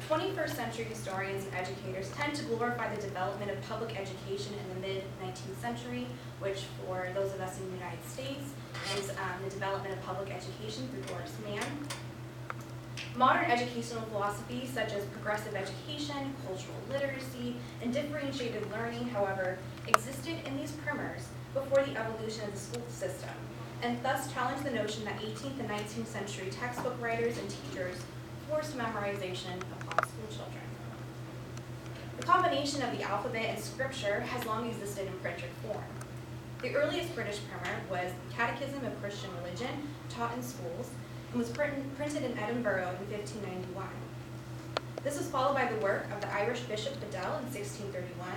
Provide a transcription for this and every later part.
21st century historians and educators tend to glorify the development of public education in the mid-19th century, which for those of us in the United States is the development of public education through Horace Mann. Modern educational philosophies such as progressive education, cultural literacy, and differentiated learning, however, existed in these primers before the evolution of the school system, and thus challenged the notion that 18th and 19th century textbook writers and teachers forced memorization upon school children. The combination of the alphabet and scripture has long existed in printed form. The earliest British primer was the Catechism of Christian Religion, taught in schools, and was printed in Edinburgh in 1591. This was followed by the work of the Irish Bishop Bedell in 1631,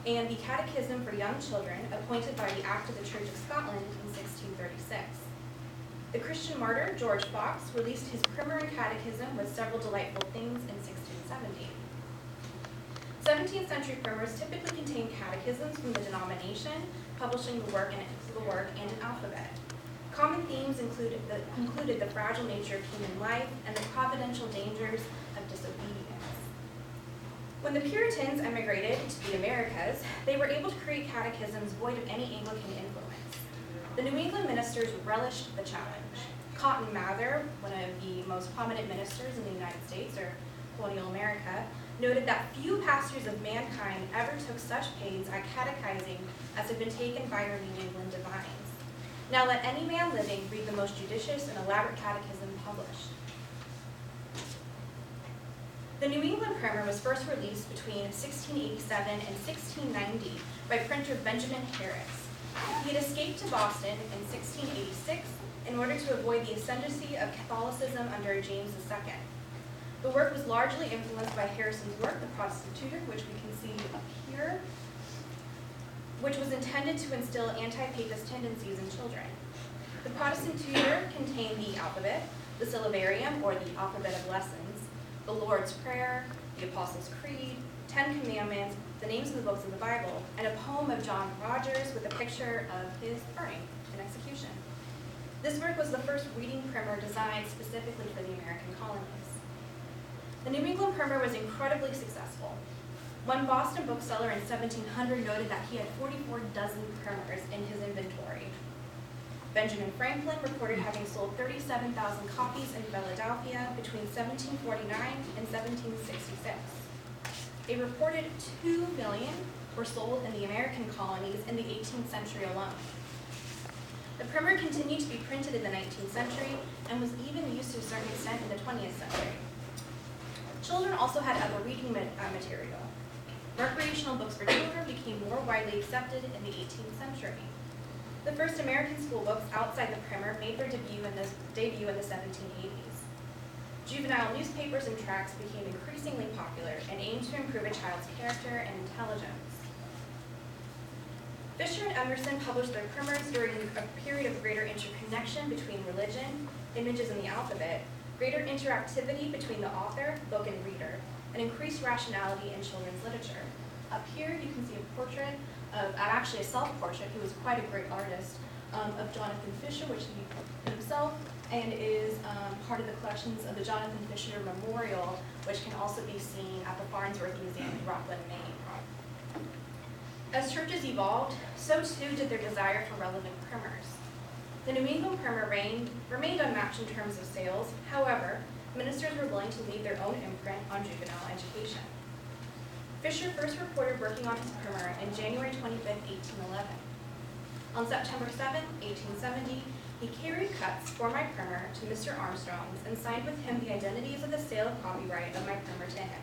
and the Catechism for Young Children, appointed by the Act of the Church of Scotland in 1636. The Christian martyr, George Fox, released his primer and catechism with several delightful things in 1670. 17th century primers typically contained catechisms from the denomination, publishing the work and an alphabet. Common themes included the fragile nature of human life and the providential dangers of disobedience. When the Puritans emigrated to the Americas, they were able to create catechisms void of any Anglican influence. The New England ministers relished the challenge. Cotton Mather, one of the most prominent ministers in the United States or colonial America, noted that few pastors of mankind ever took such pains at catechizing as had been taken by our New England divines. Now let any man living read the most judicious and elaborate catechism published. The New England Primer was first released between 1687 and 1690 by printer Benjamin Harris. He had escaped to Boston in 1686 in order to avoid the ascendancy of Catholicism under James II. The work was largely influenced by Harrison's work, The Protestant Tutor, which we can see up here, which was intended to instill anti-papist tendencies in children. The Protestant Tutor contained the alphabet, the syllabarium, or the alphabet of lessons, the Lord's Prayer, the Apostles' Creed, 10 Commandments, the names of the books of the Bible, and a poem of John Rogers with a picture of his burning and execution. This work was the first reading primer designed specifically for the American colonies. The New England Primer was incredibly successful. One Boston bookseller in 1700 noted that he had 44 dozen primers in his inventory. Benjamin Franklin reported having sold 37,000 copies in Philadelphia between 1749 and 1766. A reported 2 million were sold in the American colonies in the 18th century alone. The primer continued to be printed in the 19th century and was even used to a certain extent in the 20th century. Children also had other reading material. Recreational books for children became more widely accepted in the 18th century. The first American school books outside the primer made their debut in the 1780s. Juvenile newspapers and tracts became increasingly popular and aimed to improve a child's character and intelligence. Fisher and Emerson published their primers during a period of greater interconnection between religion, images in the alphabet, greater interactivity between the author, book, and reader, and increased rationality in children's literature. Up here you can see a portrait of, actually a self-portrait, he was quite a great artist, of Jonathan Fisher, which he did himself, and is part of the collections of the Jonathan Fisher Memorial, which can also be seen at the Farnsworth Museum in Rockland, Maine. As churches evolved, so too did their desire for relevant primers. The New England Primer remained unmatched in terms of sales. However, ministers were willing to leave their own imprint on juvenile education. Fisher first reported working on his primer in January 25, 1811. On September 7, 1870, he carried cuts for my primer to Mr. Armstrong's and signed with him the identities of the sale of copyright of my primer to him.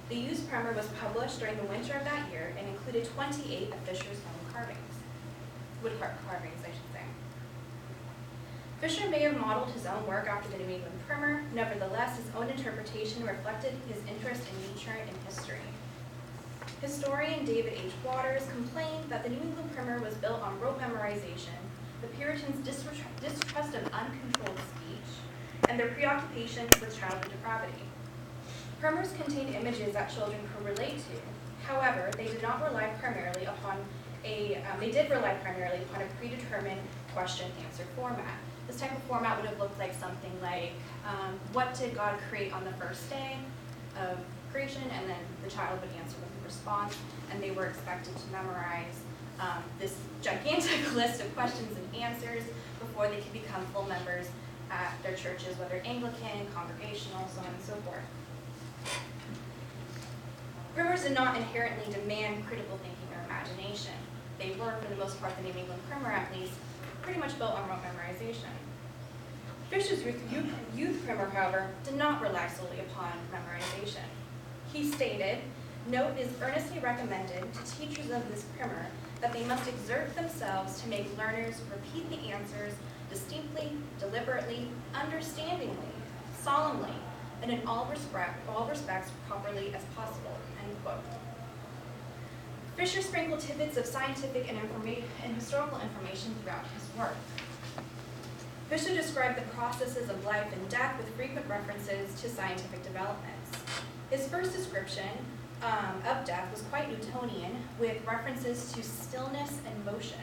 The used primer was published during the winter of that year and included 28 of Fisher's own woodcut carvings, I should say. Fisher may have modeled his own work after the New England Primer. Nevertheless, his own interpretation reflected his interest in nature and history. Historian David H. Waters complained that the New England Primer was built on rote memorization, the Puritans' distrust of uncontrolled speech, and their preoccupation with childhood depravity. Primers contained images that children could relate to. However, they did rely primarily upon a predetermined question-answer format. This type of format would have looked like something like, what did God create on the first day? of creation, and then the child would answer with a response, and they were expected to memorize this gigantic list of questions and answers before they could become full members at their churches, whether Anglican, Congregational, so on and so forth. Primers did not inherently demand critical thinking or imagination. They were, for the most part, the New England primer at least, pretty much built on rote memorization. Fisher's youth primer, however, did not rely solely upon memorization. He stated, "Note is earnestly recommended to teachers of this primer that they must exert themselves to make learners repeat the answers distinctly, deliberately, understandingly, solemnly, and in all respects properly as possible." End quote. Fisher sprinkled tidbits of scientific and historical information throughout his work. Fisher described the processes of life and death with frequent references to scientific developments. His first description of death was quite Newtonian, with references to stillness and motion.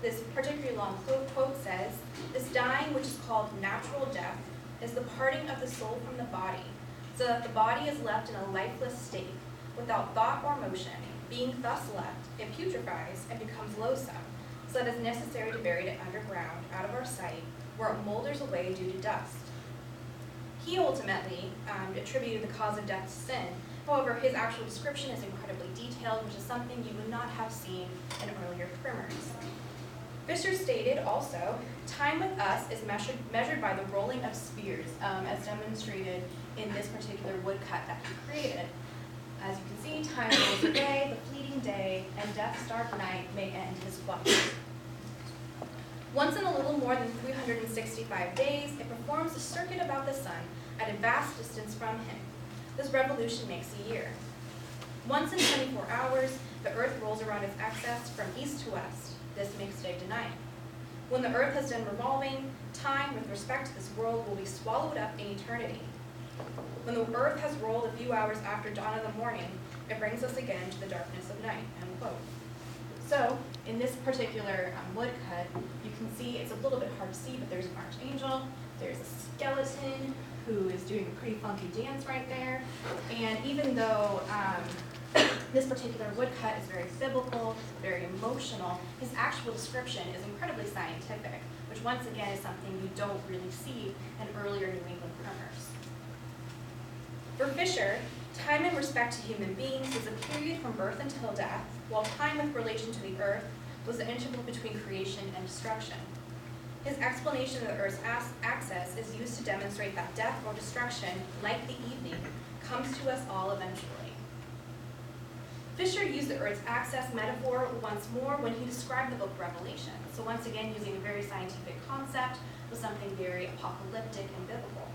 This particularly long quote says, "This dying, which is called natural death, is the parting of the soul from the body, so that the body is left in a lifeless state, without thought or motion. Being thus left, it putrefies and becomes loathsome, so that it is necessary to bury it underground, out of our sight, where it molders away due to dust." He ultimately attributed the cause of death to sin. However, his actual description is incredibly detailed, which is something you would not have seen in earlier primers. Fisher stated also, "Time with us is measured by the rolling of spears," as demonstrated in this particular woodcut that he created. As you can see, time rolls away, the fleeting day, and death's dark night may end his flight. Once in a little more than 365 days, it performs a circuit about the sun at a vast distance from him. This revolution makes a year. Once in 24 hours, the earth rolls around its axis from east to west. This makes day to night. When the earth has done revolving, time with respect to this world will be swallowed up in eternity. When the earth has rolled a few hours after dawn of the morning, it brings us again to the darkness of night." End quote. So, in this particular woodcut, you can see, it's a little bit hard to see, but there's an archangel, there's a skeleton who is doing a pretty funky dance right there, and even though this particular woodcut is very biblical, very emotional, his actual description is incredibly scientific, which once again is something you don't really see in earlier New England primers. For Fisher, time in respect to human beings was a period from birth until death, while time with relation to the earth was the interval between creation and destruction. His explanation of the earth's axis is used to demonstrate that death or destruction, like the evening, comes to us all eventually. Fisher used the earth's axis metaphor once more when he described the book Revelation. So once again, using a very scientific concept with something very apocalyptic and biblical.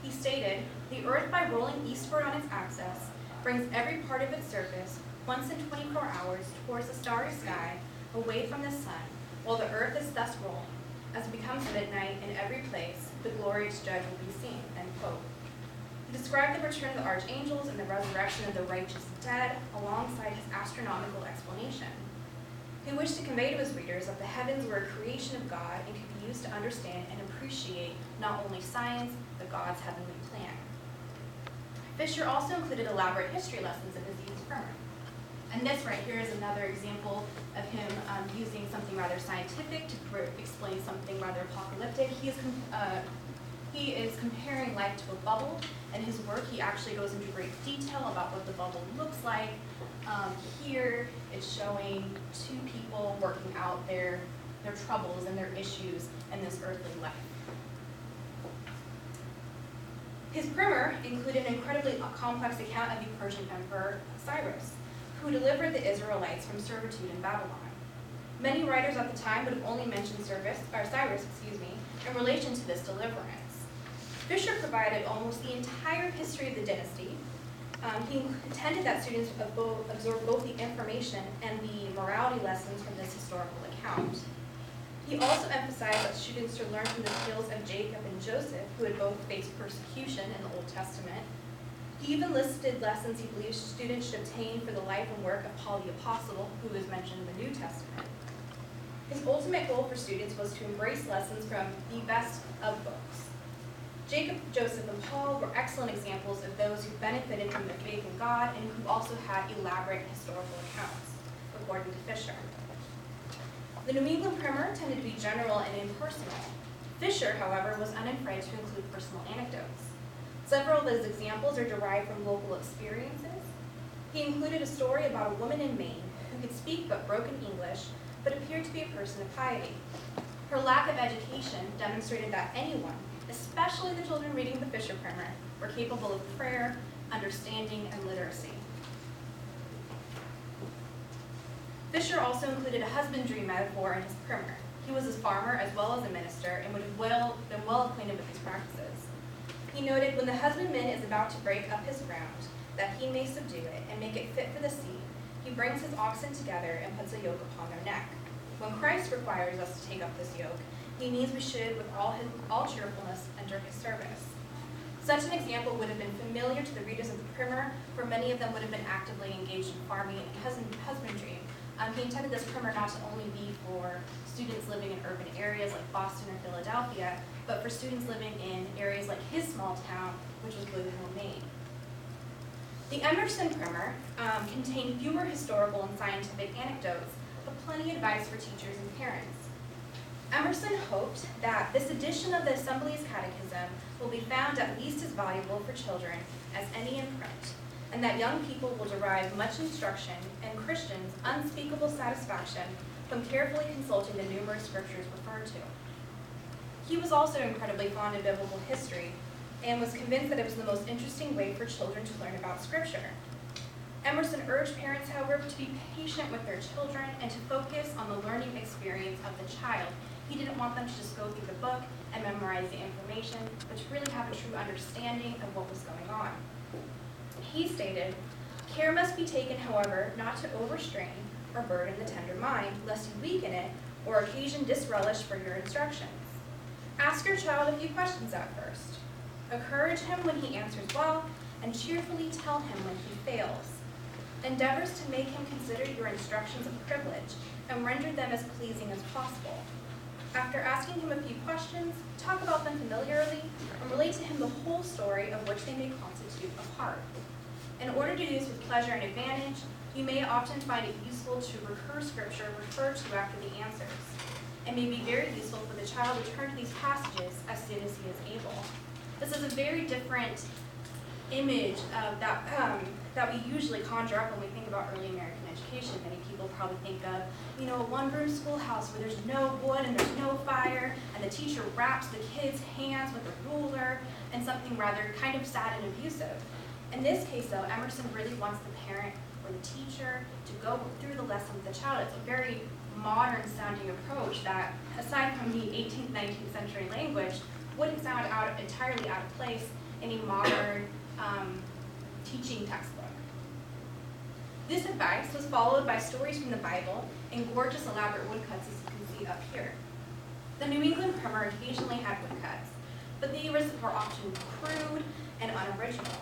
He stated, "The earth, by rolling eastward on its axis, brings every part of its surface once in 24 hours towards the starry sky, away from the sun, while the earth is thus rolling. As it becomes midnight in every place, the glorious judge will be seen." End quote. He described the return of the archangels and the resurrection of the righteous dead alongside his astronomical explanation. He wished to convey to his readers that the heavens were a creation of God and could be used to understand and appreciate not only science, but God's heavenly plan. Fisher also included elaborate history lessons in his youth primer. And this right here is another example of him using something rather scientific to explain something rather apocalyptic. He is comparing life to a bubble. In his work, he actually goes into great detail about what the bubble looks like. Here, it's showing two people working out their troubles and their issues in this earthly life. His primer included an incredibly complex account of the Persian Emperor Cyrus, who delivered the Israelites from servitude in Babylon. Many writers at the time would have only mentioned Cyrus, in relation to this deliverance. Fisher provided almost the entire history of the dynasty. He intended that students absorb both the information and the morality lessons from this historical account. He also emphasized that students should learn from the tales of Jacob and Joseph, who had both faced persecution in the Old Testament. He even listed lessons he believed students should obtain for the life and work of Paul the Apostle, who is mentioned in the New Testament. His ultimate goal for students was to embrace lessons from the best of books. Jacob, Joseph, and Paul were excellent examples of those who benefited from their faith in God and who also had elaborate historical accounts, according to Fisher. The New England primer tended to be general and impersonal. Fisher, however, was unafraid to include personal anecdotes. Several of those examples are derived from local experiences. He included a story about a woman in Maine who could speak but broken English, but appeared to be a person of piety. Her lack of education demonstrated that anyone, especially the children reading the Fisher primer, were capable of prayer, understanding, and literacy. Fisher also included a husbandry metaphor in his primer. He was a farmer as well as a minister and would have been well acquainted with these practices. He noted, when the husbandman is about to break up his ground, that he may subdue it and make it fit for the seed, he brings his oxen together and puts a yoke upon their neck. When Christ requires us to take up this yoke, he means we should, with all cheerfulness, enter his service. Such an example would have been familiar to the readers of the primer, for many of them would have been actively engaged in farming and husbandry. He intended this primer not to only be for students living in urban areas like Boston or Philadelphia, but for students living in areas like his small town, which was Blue Hill, Maine. The Emerson primer contained fewer historical and scientific anecdotes, but plenty of advice for teachers and parents. Emerson hoped that this edition of the Assembly's Catechism will be found at least as valuable for children as any in print, and that young people will derive much instruction and Christians unspeakable satisfaction from carefully consulting the numerous scriptures referred to. He was also incredibly fond of biblical history and was convinced that it was the most interesting way for children to learn about Scripture. Emerson urged parents, however, to be patient with their children and to focus on the learning experience of the child. He didn't want them to just go through the book and memorize the information, but to really have a true understanding of what was going on. He stated, "Care must be taken, however, not to overstrain or burden the tender mind, lest you weaken it or occasion disrelish for your instructions. Ask your child a few questions at first. Encourage him when he answers well, and cheerfully tell him when he fails. Endeavors to make him consider your instructions a privilege, and render them as pleasing as possible. After asking him a few questions, talk about them familiarly, and relate to him the whole story of which they may constitute a part. In order to do this with pleasure and advantage, you may often find it useful to recur scripture referred to after the answers. It may be very useful for the child to turn to these passages as soon as he is able." This is a very different image of that we usually conjure up when we think about early American education. Many people probably think of, a one-room schoolhouse where there's no wood and there's no fire, and the teacher wraps the kids' hands with a ruler, and something rather kind of sad and abusive. In this case, though, Emerson really wants the parent or the teacher to go through the lesson with the child. It's a very modern-sounding approach that, aside from the 18th, 19th century language, wouldn't sound entirely out of place in a modern teaching textbook. This advice was followed by stories from the Bible and gorgeous elaborate woodcuts, as you can see up here. The New England primer occasionally had woodcuts, but they were often crude and unoriginal.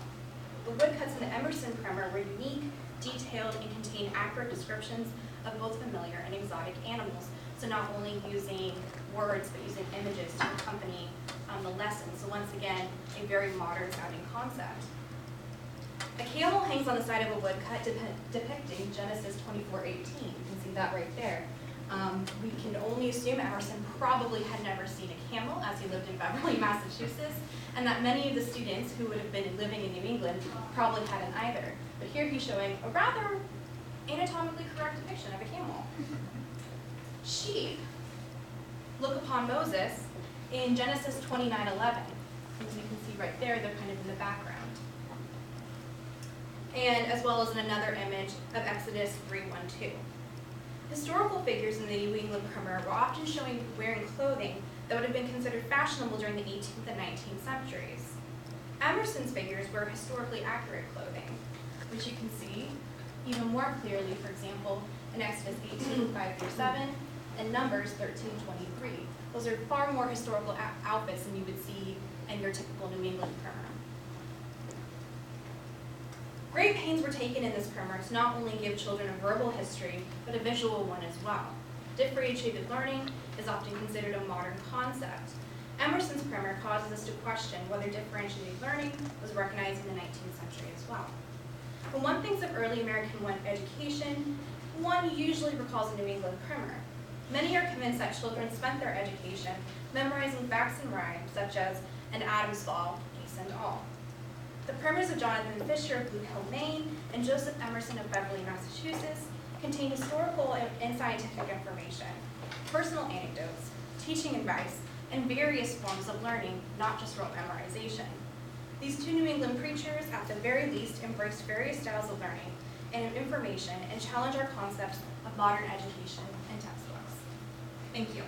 The woodcuts in the Emerson primer were unique, detailed, and contained accurate descriptions of both familiar and exotic animals, so not only using words, but using images to accompany the lesson. So once again, a very modern-sounding concept. A camel hangs on the side of a woodcut depicting Genesis 24:18. You can see that right there. We can only assume Emerson probably had never seen a camel as he lived in Beverly, Massachusetts, and that many of the students who would have been living in New England probably hadn't either. But here he's showing a rather anatomically correct depiction of a camel. Sheep look upon Moses in Genesis 29:11. As you can see right there, they're kind of in the background. And as well as in another image of Exodus 3:1-2. Historical figures in the New England primer were often showing wearing clothing that would have been considered fashionable during the 18th and 19th centuries. Emerson's figures were historically accurate clothing, which you can see even more clearly, for example, in Exodus 18:5-7 and Numbers 13:23. Those are far more historical outfits than you would see in your typical New England primer. Great pains were taken in this primer to not only give children a verbal history, but a visual one as well. Differentiated learning is often considered a modern concept. Emerson's primer causes us to question whether differentiated learning was recognized in the 19th century as well. When one thinks of early American education, one usually recalls a New England primer. Many are convinced that children spent their education memorizing facts and rhymes, such as an Adam's ball, ace and all. The primers of Jonathan Fisher of Blue Hill, Maine, and Joseph Emerson of Beverly, Massachusetts, contain historical and scientific information, personal anecdotes, teaching advice, and various forms of learning, not just rote memorization. These two New England preachers, at the very least, embraced various styles of learning and information and challenge our concepts of modern education and textbooks. Thank you.